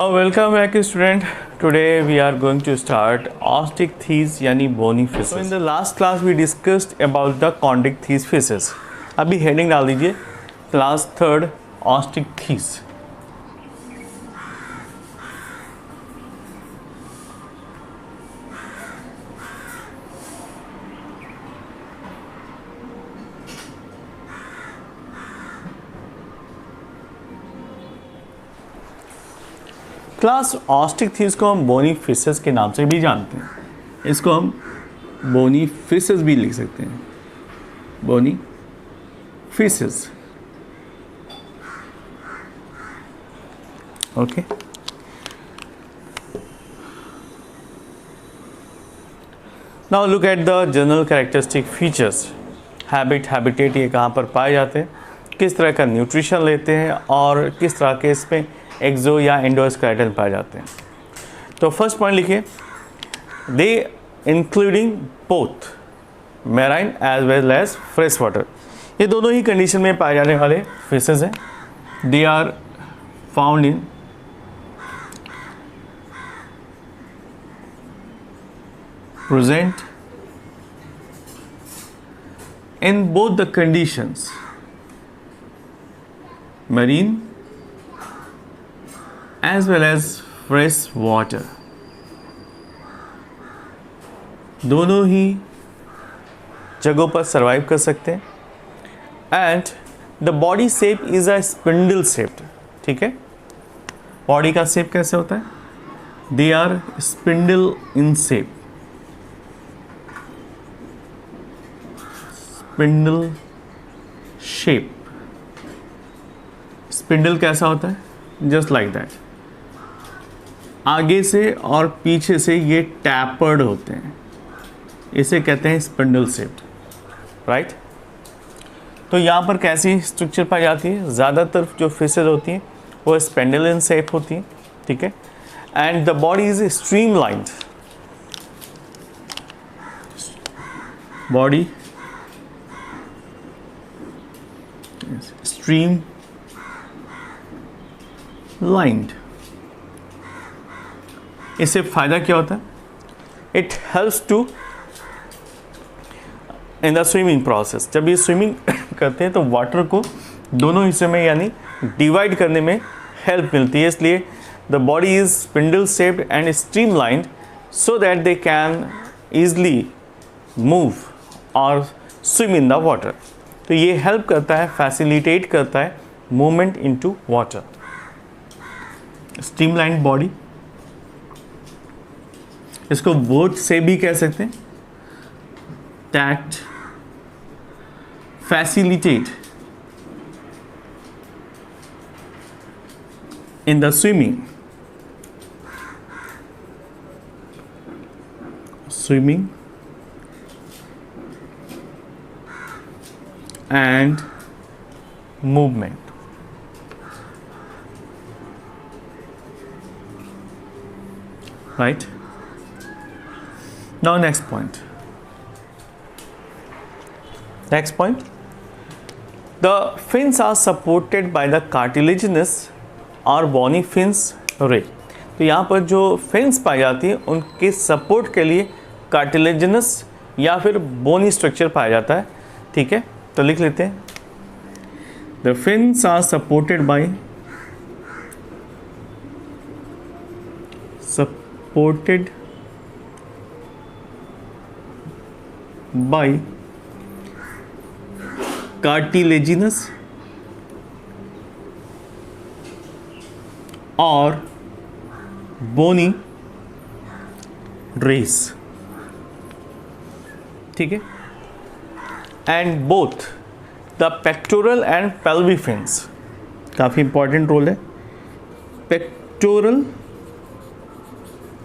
Welcome back student. Today we are going to start ostichthyes यानी bony fishes. So in the last class we discussed about the chondrichthyes fishes. अभी heading डाल दीजिए class 3rd ostichthyes. Class ऑस्टिchthyes को हम bony fishes के नाम से भी जानते हैं. इसको हम बोनी फिशेस भी लिख सकते हैं. Bony fishes. Okay. Now look at the general characteristic features. Habitat ये कहाँ पर पाए जाते हैं, किस तरह का न्यूट्रिशन लेते हैं और किस तरह के इसमें एक्सो या एंडोस्केलेटन पाए जाते हैं. तो फर्स्ट पॉइंट लिखिए, they including both marine as well as fresh water. ये दोनों ही कंडीशन में पाए जाने वाले फिशेस हैं. They are found in present in both the conditions marine as well as fresh water. दोनों ही जगहों पर सर्वाइव कर सकते हैं. And the body shape is a spindle shaped. ठीक है, बॉडी का शेप कैसे होता है? They are spindle in shape. Spindle shape. Spindle कैसा होता है? Just like that. आगे से और पीछे से ये टैपर्ड होते हैं, इसे कहते हैं स्पिंडल शेप्ड. राइट. तो यहाँ पर कैसी स्ट्रक्चर पाई जाती है? ज़्यादातर जो फिशेज होती हैं वो स्पिंडल इन शेप होती हैं. ठीक है. And the body is streamlined. Body streamlined. इससे फ़ायदा क्या होता है? It helps to in the swimming process. जब ये स्विमिंग करते हैं तो वाटर को दोनों हिस्से में यानी डिवाइड करने में हेल्प मिलती है. इसलिए the body is spindle shaped and stream lined so that they can easily move और स्विम इन द वाटर. तो ये हेल्प करता है, फैसिलिटेट करता है movement into water. Streamline body, इसको वर्ड से भी कह सकते हैं. That facilitate in the swimming and movement. Right. Now next point. The fins are supported by the cartilaginous or bony fins ray. तो यहाँ पर जो फिन्स पाई जाती है उनके सपोर्ट के लिए कार्टिलेजिनस या फिर बोनी स्ट्रक्चर पाया जाता है. ठीक है, तो लिख लेते हैं. The fins are supported by cartilaginous और bony rays. ठीक है. And both the pectoral and pelvic fins, काफ़ी इंपॉर्टेंट रोल है. पेक्टोरल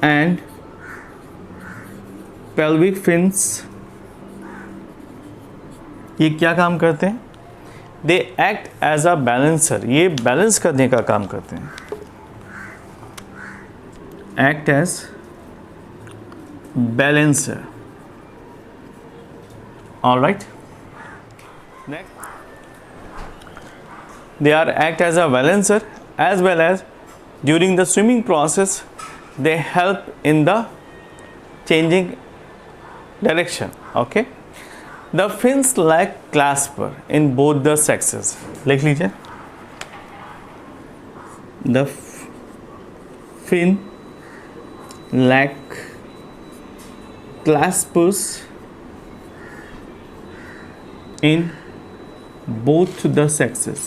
एंड पेल्विक फिन्स ये क्या काम करते हैं? They act as a balancer. ये बैलेंस करने का काम करते हैं. Act as balancer. Alright. Next, they are act as a balancer as well as during the swimming process they help in the changing direction. Okay. The fins lack clasper in both the sexes. लिख लीजिए. The fin lack claspers in both the sexes.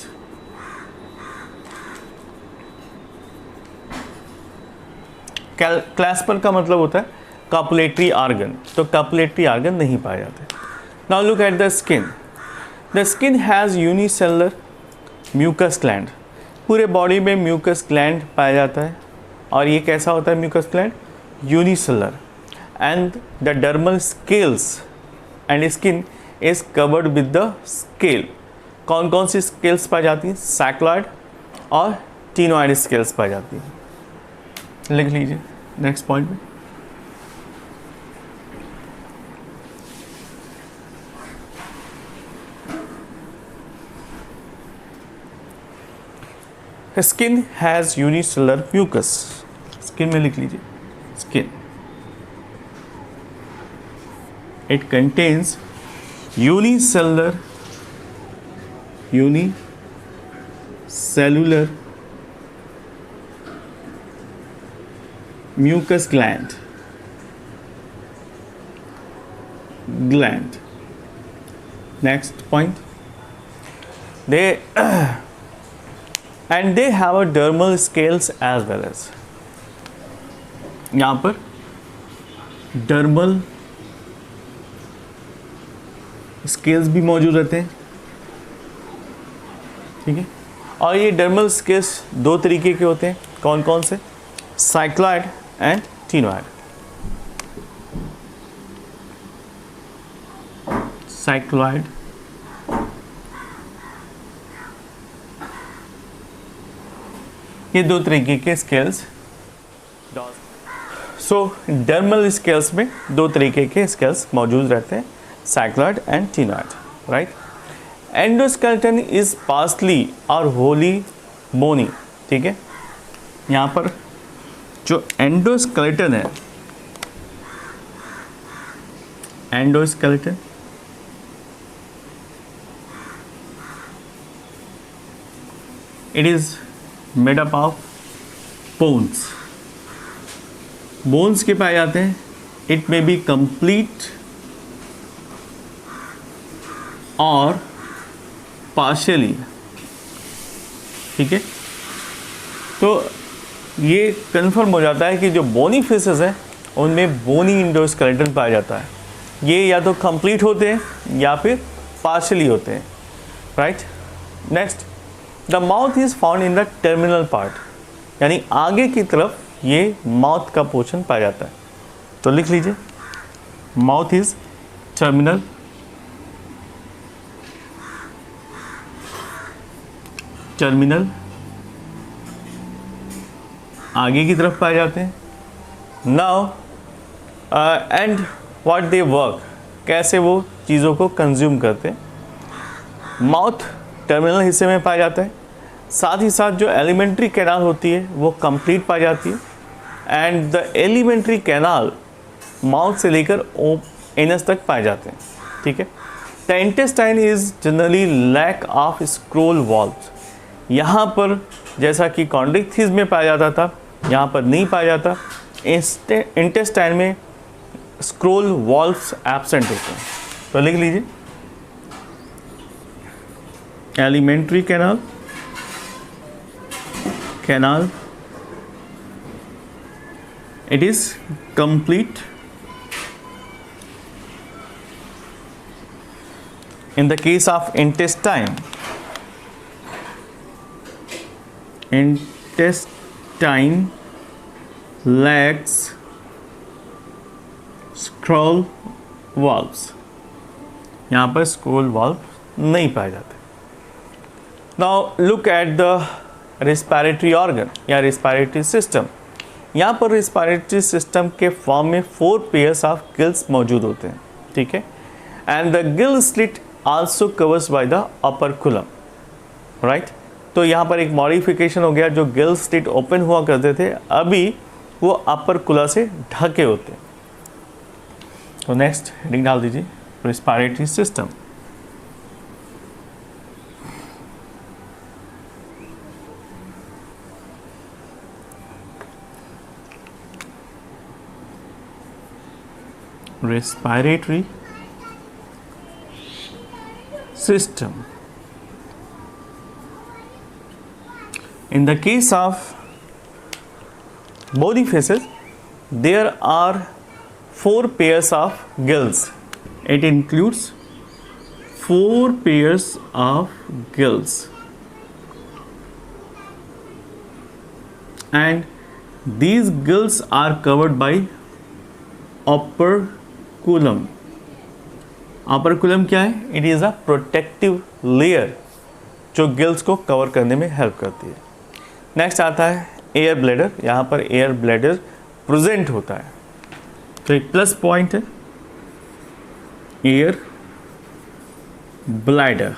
Clasper का मतलब होता है copulatory organ, तो copulatory organ नहीं पाए जाते. Now look at the skin. The skin has unicellular mucus gland. पूरे बॉडी में म्यूकस ग्लैंड पाया जाता है. और ये कैसा होता है mucus gland? Unicellular. And the dermal scales and skin is covered with the scale. कौन कौन सी स्केल्स पाई जाती हैं? सैक्लॉइड और टीनॉइड स्केल्स पाई जाती हैं. लिख लीजिए नेक्स्ट पॉइंट में. Skin has unicellular mucus. Skin में लिख लीजिए skin. It contains unicellular mucus gland. Next point. They and they have a dermal scales as well as. यहाँ पर dermal स्केल्स भी मौजूद रहते हैं. ठीक है. और ये डर्मल स्केल्स दो तरीके के होते हैं. कौन कौन से? Cycloid and ctenoid. साइक्लॉइड ये दो तरीके के स्केल्स. सो डर्मल स्केल्स में दो तरीके के स्केल्स मौजूद रहते हैं, cycloid and ctenoid. Right. Endoskeleton is partly और होली बोनी. ठीक है. यहाँ पर जो एंडोस्केलेटन है, endoskeleton it is made up of bones. Bones के पाए जाते हैं. इट मे बी कंप्लीट और पार्शियली. ठीक है. तो ये कन्फर्म हो जाता है कि जो बोनी फिशेस हैं उनमें बोनी एंडोस्केलेटन पाया जाता है. ये या तो कंप्लीट होते हैं या फिर पार्शियली होते हैं. Right. Next, the mouth is found in the terminal part. यानी आगे की तरफ ये माउथ का पोर्शन पाया जाता है. तो लिख लीजिए माउथ इज टर्मिनल. टर्मिनल आगे की तरफ पाए जाते हैं. Now and what they work, कैसे वो चीज़ों को कंज्यूम करते हैं. माउथ टर्मिनल हिस्से में पाया जाता है. साथ ही साथ जो एलिमेंट्री कैनाल होती है वो कंप्लीट पाई जाती है. And the alimentary canal mouth से लेकर एनस तक पाए जाते हैं. ठीक है. The intestine is generally lack of scroll valves. यहाँ पर जैसा कि कॉन्ड्रिक्थिस में पाया जाता था, यहाँ पर नहीं पाया जाता. इंटेस्टाइन में स्क्रोल वॉल्व्स एब्सेंट होते हैं. तो लिख लीजिए alimentary canal it is complete. In the case of intestine lacks scroll valves. यहाँ पर scroll valve नहीं पाए जाते. Now look at the respiratory organ या respiratory system. यहाँ पर respiratory system के फॉर्म में 4 pairs of gills मौजूद होते हैं. ठीक है. And the gill slit also covers by the operculum. Right? तो यहाँ पर एक मॉडिफिकेशन हो गया, जो गिल स्लिट ओपन हुआ करते थे अभी वो अपर कुला से ढके होते हैं। तो नेक्स्ट हेडिंग डाल दीजिए, respiratory system. respiratory system. In the case of body fishes, there are 4 pairs of gills. It includes 4 pairs of gills, and these gills are covered by operculum. operculum क्या है? It is a protective layer जो gills को cover करने में help करती है। Next आता है एयर ब्लैडर। यहाँ पर एयर ब्लैडर प्रेजेंट होता है, तो एक प्लस पॉइंट है एयर ब्लैडर,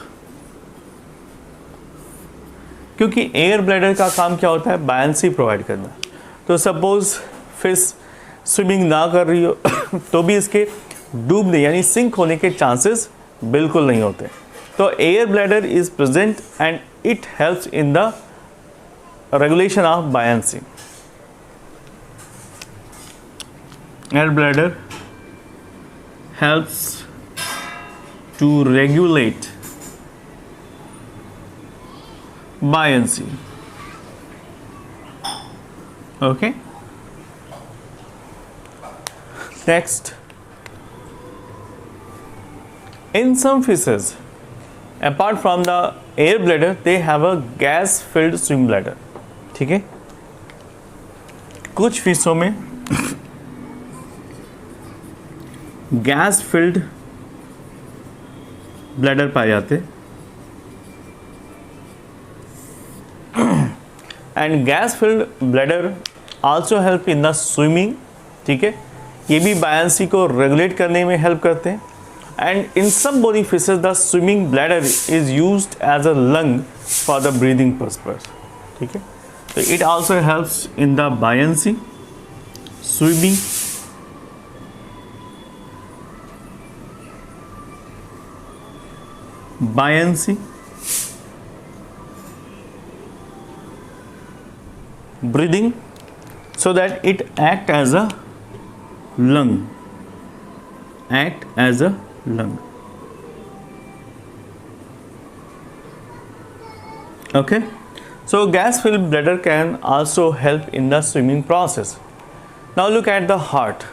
क्योंकि एयर ब्लैडर का काम क्या होता है? बायंसी प्रोवाइड करना। तो सपोज फिश स्विमिंग ना कर रही हो तो भी इसके डूबने यानी सिंक होने के चांसेस बिल्कुल नहीं होते। तो air bladder is present and it helps in the regulation of buoyancy. Air bladder helps to regulate buoyancy. Okay, next, in some fishes apart from the air bladder they have a gas filled swim bladder। ठीक है, कुछ फिशों में gas filled bladder पाए जाते and gas filled bladder also help in the swimming. ठीक है, ये भी बायंसी को रेगुलेट करने में हेल्प करते हैं। And in some body fishes the swimming bladder is used as a lung for the breathing purpose. ठीक है, तो it also helps in the buoyancy, swimming, buoyancy, breathing, so that it act as a lung, okay. So gas filled bladder can also help in the swimming process. Now look at the heart.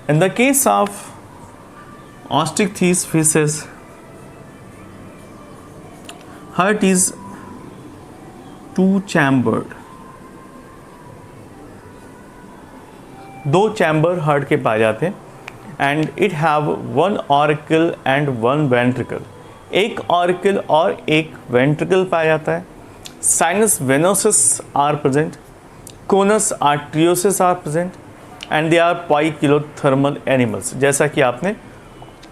In the case of Osteichthyes fishes, heart is two-chambered। दो chamber heart के पाए जाते हैं and it have one auricle and one ventricle. एक auricle और एक ventricle पाया जाता है। Sinus venosus are present, conus arteriosus are present and they are poikilothermal animals. जैसा कि आपने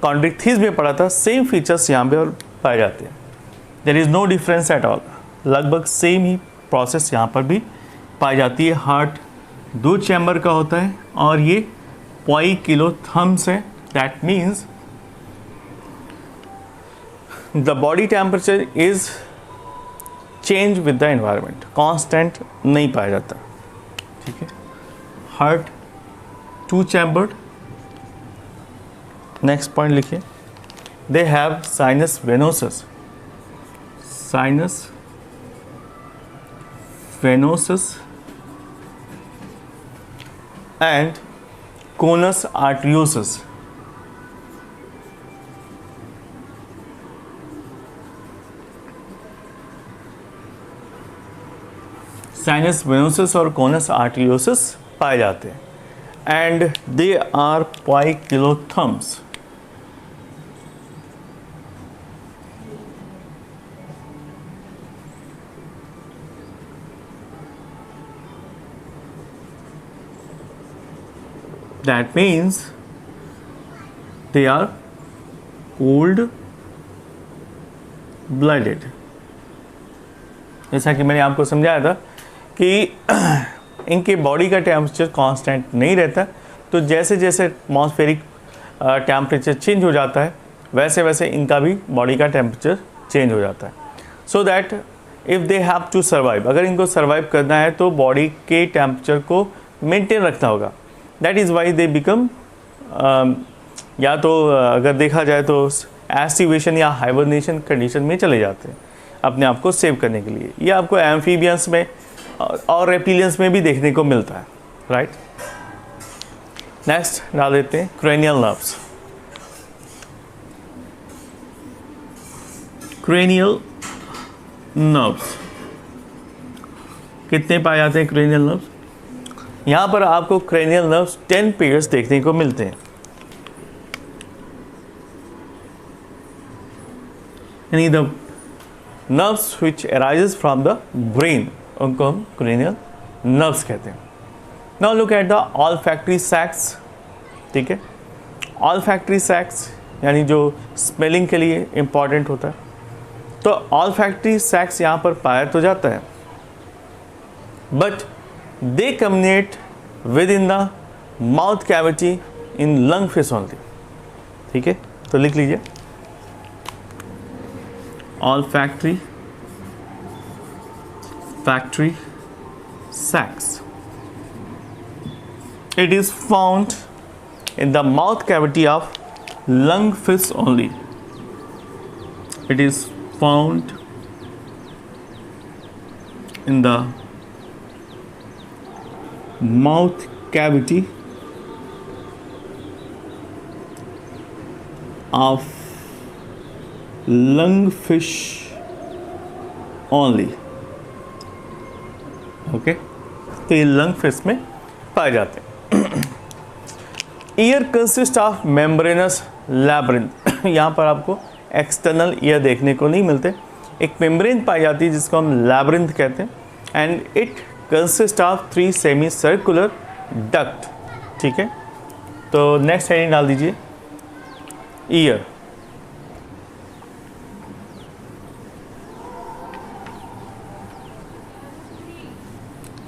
कॉन्ड्रिक्थीज में पढ़ा था, सेम फीचर्स यहाँ पे और पाए जाते हैं। There is no difference at all, लगभग सेम ही प्रोसेस यहाँ पर भी पाई जाती है। हार्ट दो चैम्बर का होता है और ये पाइकिलोथर्म्स है। That means the body temperature is change with the environment, constant नहीं पाया जाता। ठीक है, heart two chambered. Next point लिखिए, they have sinus venosus, sinus venosus and conus arteriosus। Sinus venosus और कोनस आर्टियोसिस पाए जाते हैं and they are poikilotherms. That means they are cold blooded। जैसा कि मैंने आपको समझाया था कि इनके बॉडी का टेम्परेचर कांस्टेंट नहीं रहता, तो जैसे जैसे एटमॉस्फेरिक टेम्परेचर चेंज हो जाता है वैसे वैसे इनका भी बॉडी का टेम्परेचर चेंज हो जाता है। So that if they have to survive, अगर इनको सर्वाइव करना है तो बॉडी के टेम्परेचर को मेंटेन रखना होगा। That is why they become, या तो अगर देखा जाए तो एस्टिवेशन या हाइबरनेशन कंडीशन में चले जाते हैं अपने आप को सेव करने के लिए। ये आपको एम्फीबियंस में और रेप्टिलियंस में भी देखने को मिलता है, राइट। नेक्स्ट डाल देते हैं क्रेनियल नर्व्स। क्रेनियल नर्व्स कितने पाए जाते हैं क्रेनियल नर्व्स? यहाँ पर आपको क्रेनियल नर्व्स 10 पेयर्स देखने को मिलते हैं। यानी the nerves which arises from the brain, उनको हम क्रेनियल नर्व्स कहते हैं। Now look at the olfactory sacs, ठीक है। ऑल्फैक्टरी सैक्स यानी जो स्मेलिंग के लिए इम्पॉर्टेंट होता है, तो ऑल्फैक्टरी सैक्स यहाँ पर पाया तो जाता है, but they communicate with in the mouth cavity in lung fish only, ठीक है। तो लिख लीजिए olfactory sacs. It is found in the mouth cavity of lungfish only. It is found in the mouth cavity of lungfish only. Okay, तो ये lungfish में पाए जाते हैं। Ear consist of membranous labyrinth. यहाँ पर आपको एक्सटर्नल ईयर देखने को नहीं मिलते, एक मेम्ब्रेन पाई जाती है जिसको हम लैब्रिन्थ कहते हैं, and it consist of 3 semi circular duct, ठीक है। तो नेक्स्ट हेडिंग डाल दीजिए ईयर।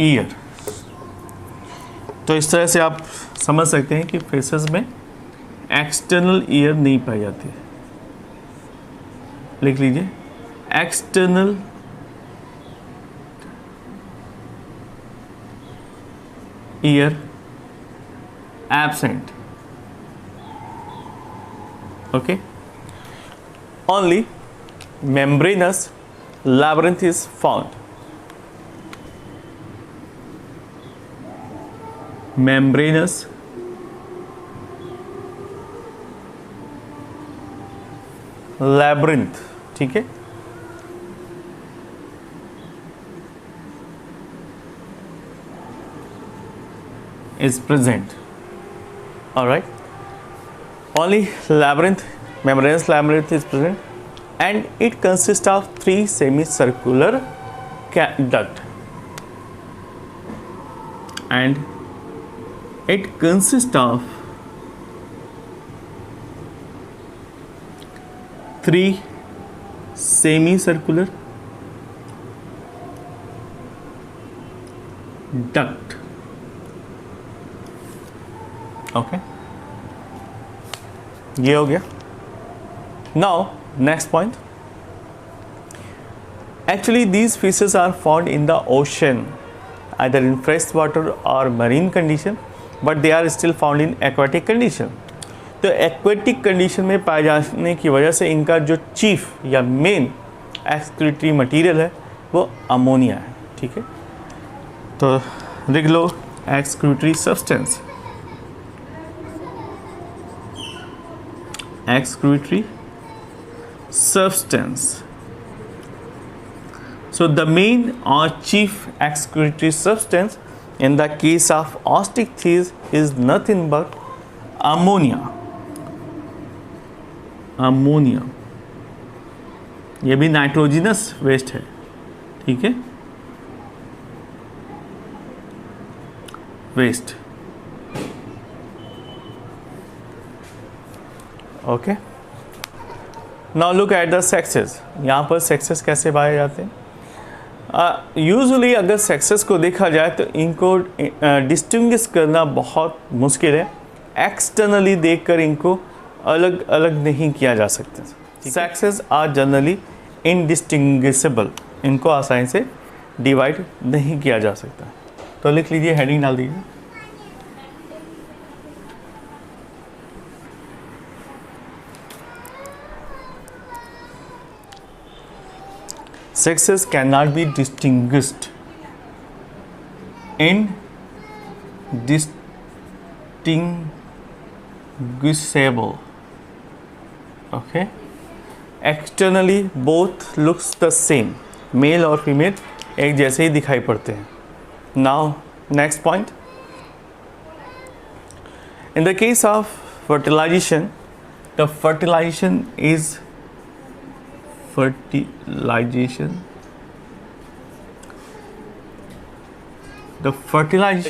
ईयर, तो इस तरह से आप समझ सकते हैं कि फेसेस में एक्सटर्नल ईयर नहीं पाई जाती है। लिख लीजिए external ear absent, okay. Only membranes labyrinth is found. Membranous labyrinth, ठीक है। is present, all right. Only labyrinth, membranous labyrinth is present, and it consists of 3 semicircular duct, and it consists of 3 semicircular duct, okay. ये हो गया। Now next point, actually these fishes are found in the ocean, either in fresh water or marine condition, but they are still found in aquatic condition. तो aquatic condition में पाए जाने की वजह से इनका जो चीफ या मेन एक्सक्रीटरी मटेरियल है वो अमोनिया है, ठीक है। तो लिख लो excretory substance, excretory substance. So the main or chief excretory substance in the case of osteichthyes is nothing but ammonia. Ammonia, ये भी नाइट्रोजिनस वेस्ट है, ठीक है, waste, okay. Now look at the sexes. यहाँ पर सेक्सेस कैसे पाए जाते हैं? यूजुअली अगर सेक्सेस को देखा जाए तो इनको डिस्टिंग्विश करना बहुत मुश्किल है। एक्सटर्नली देखकर इनको अलग अलग नहीं किया जा सकता। सेक्सेस आर जनरली इनडिस्टिंग्विशेबल, इनको आसानी से डिवाइड नहीं किया जा सकता। तो लिख लीजिए, हेडिंग डाल दीजिए। Sexes cannot be distinguished indistinguishable. Okay. Externally both looks the same, male और female एक जैसे ही दिखाई पड़ते हैं। Now next point. In the case of fertilization, the fertilization the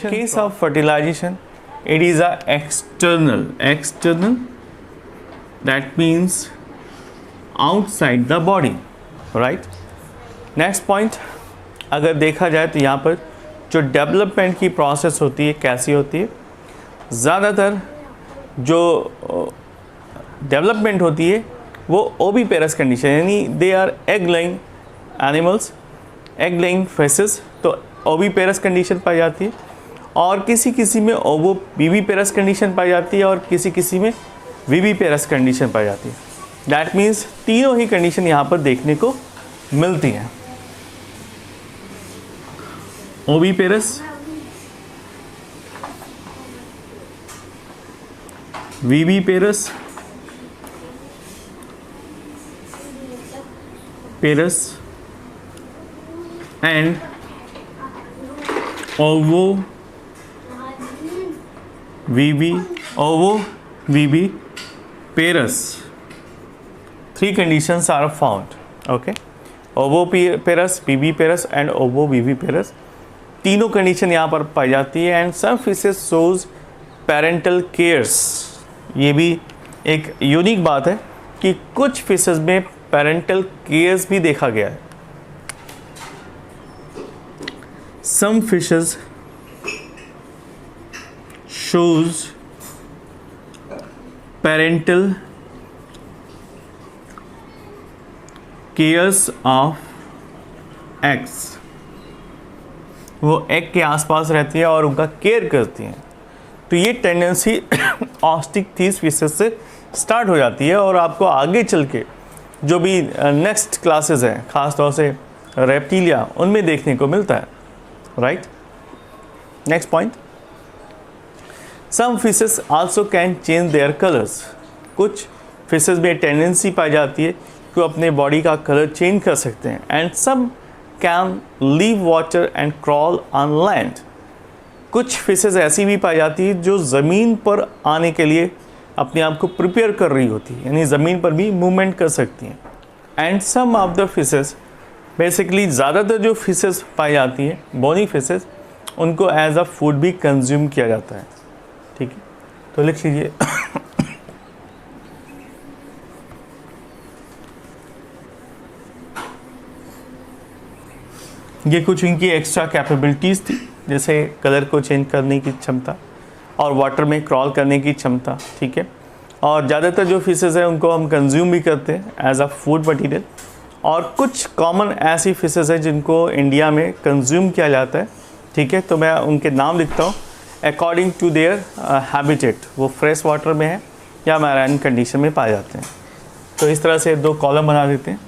case of fertilization, it is a external, that means outside the body, right? Next point, अगर देखा जाए तो यहाँ पर जो डेवलपमेंट की प्रोसेस होती है कैसी होती है, ज़्यादातर जो डेवलपमेंट होती है वो ओविपेरस कंडीशन, यानी they are egg laying animals, egg laying fishes, तो ओविपेरस कंडीशन पाई जाती है। और किसी किसी में ओवो विविपेरस कंडीशन पाई जाती है और किसी किसी में विविपेरस कंडीशन पाई जाती है। दैट मीन्स तीनों ही कंडीशन यहाँ पर देखने को मिलती हैं। Oviparous, viviparous, पेरस and ovo viviparous. Three conditions are found. Okay, ovoparous, viviparous and ovoviviparous. तीनों कंडीशन यहाँ पर पाई जाती है। And some fishes shows parental cares. ये भी एक यूनिक बात है कि कुछ फिशेस में पेरेंटल केयर्स भी देखा गया है। Some fishes shows parental cares of eggs. वो एग के आसपास रहती है और उनका केयर करती हैं। तो ये टेंडेंसी ऑस्टिकथीस फिशेस से स्टार्ट हो जाती है और आपको आगे चल के जो भी नेक्स्ट क्लासेस हैं, ख़ास तौर से रेप्टिलिया, उनमें देखने को मिलता है। Right, next point, some fishes also can change their colours. कुछ फिशेस में टेंडेंसी पाई जाती है कि वो अपने बॉडी का कलर चेंज कर सकते हैं। And some can leave water and crawl on land. कुछ फिशेस ऐसी भी पाई जाती है जो ज़मीन पर आने के लिए अपने आप को प्रिपेयर कर रही होती है, यानी ज़मीन पर भी मूवमेंट कर सकती हैं। And some of the fishes, basically ज़्यादातर जो फिशेस पाई जाती हैं, बोनी फिशेस, उनको एज अ फूड भी कंज्यूम किया जाता है। ठीक है, तो लिख लीजिए ये कुछ इनकी एक्स्ट्रा कैपेबिलिटीज़ थी, जैसे कलर को चेंज करने की क्षमता और वाटर में क्रॉल करने की क्षमता। ठीक है, और ज़्यादातर जो फिशेस हैं उनको हम कंज्यूम भी करते हैं एज अ फूड मटेरियल। और कुछ कॉमन ऐसी फिशेस हैं जिनको इंडिया में कंज्यूम किया जाता है। ठीक है, तो मैं उनके नाम लिखता हूँ अकॉर्डिंग टू देयर हैबिटेट। वो फ्रेश वाटर में है या मैराइन कंडीशन में पाए जाते हैं। तो इस तरह से दो कॉलम बना देते हैं,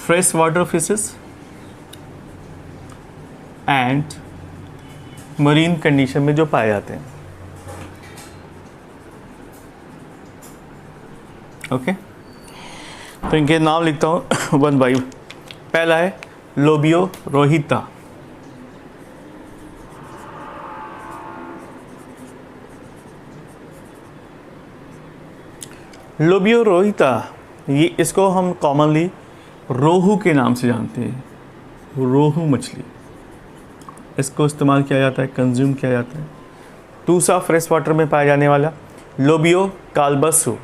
fresh water fishes and marine condition में जो पाए जाते हैं। ओके, तो इनके नाम लिखता हूँ वन बाई। पहला है लोबियो रोहिता। लोबियो रोहिता, ये इसको हम कॉमनली रोहू के नाम से जानते हैं। रोहू मछली, इसको इस्तेमाल किया जाता है, कंज्यूम किया जाता है। दूसरा फ्रेश वाटर में पाया जाने वाला लोबियो काल्बसू।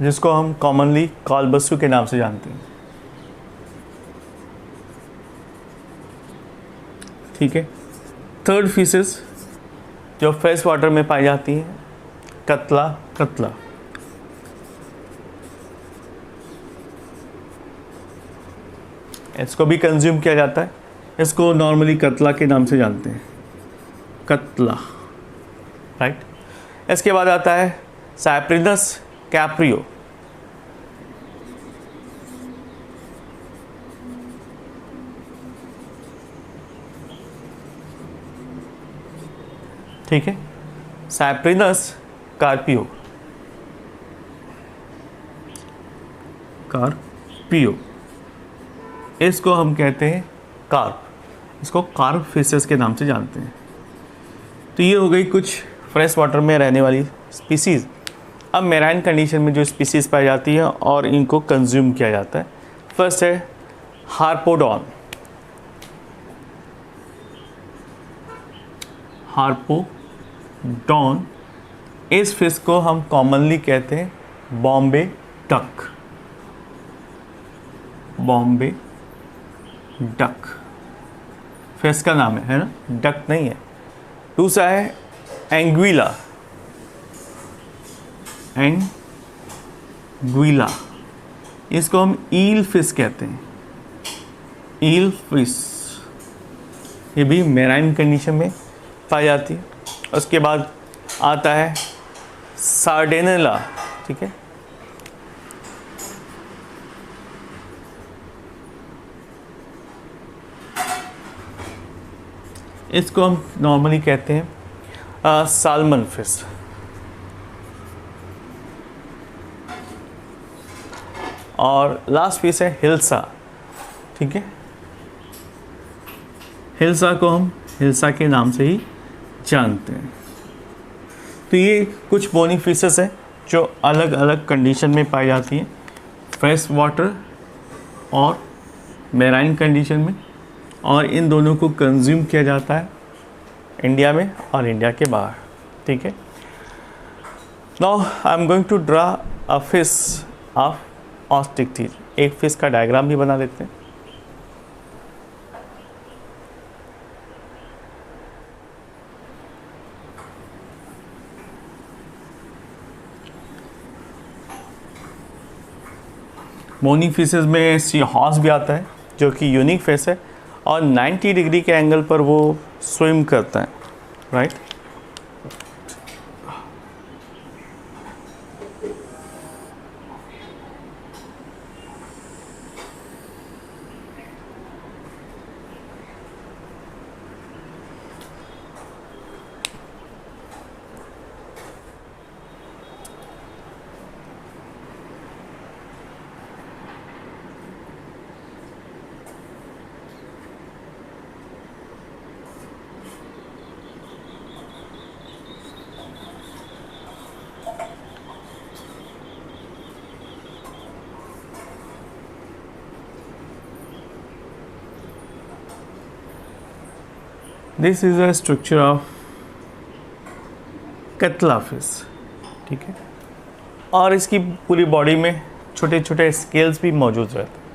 जिसको हम कॉमनली कॉलबस्सू के नाम से जानते हैं। ठीक है। थर्ड फिशेस जो फ्रेश वाटर में पाई जाती हैं, कतला, कतला। इसको भी कंज्यूम किया जाता है, इसको नॉर्मली कतला के नाम से जानते हैं, कतला, राइट। इसके बाद आता है साइप्रिनस कैप्रियो। ठीक है, साइप्रिनस कार्पियो, कार्पियो, इसको हम कहते हैं कार्प, इसको कार्प फिशेस के नाम से जानते हैं। तो ये हो गई कुछ फ्रेश वाटर में रहने वाली स्पीसीज़। अब मेराइन कंडीशन में जो स्पीसीज़ पाई जाती है और इनको कंज्यूम किया जाता है, फर्स्ट है हार्पोडॉन। हार्पोडॉन, इस फिश को हम कॉमनली कहते हैं Bombay duck, Bombay duck fish का नाम है ना, डक नहीं है। दूसरा है एंग्विला, एंग्विला, इसको हम ईल फिश कहते हैं, ईल फिश, ये भी मेराइन कंडीशन में पाई जाती है। उसके बाद आता है सार्डेनेला। ठीक है, इसको हम नॉर्मली कहते हैं साल्मन फिश। और लास्ट फिश है हिल्सा। ठीक है, हिल्सा को हम हिल्सा के नाम से ही जानते हैं। तो ये कुछ बोनी फिशेस हैं जो अलग अलग कंडीशन में पाई जाती हैं, फ्रेश वाटर और मेराइन कंडीशन में, और इन दोनों को कंज्यूम किया जाता है इंडिया में और इंडिया के बाहर। ठीक है, now I am going to draw a fish of Osteichthyes. एक फिश का डायग्राम भी बना लेते हैं। बोनी फिशेस में सी हॉर्स भी आता है जो कि यूनिक फिश है और 90 डिग्री के एंगल पर वो स्विम करता है, right. This is a structure of कतला फिश। ठीक है, और इसकी पूरी बॉडी में छोटे छोटे स्केल्स भी मौजूद रहते हैं।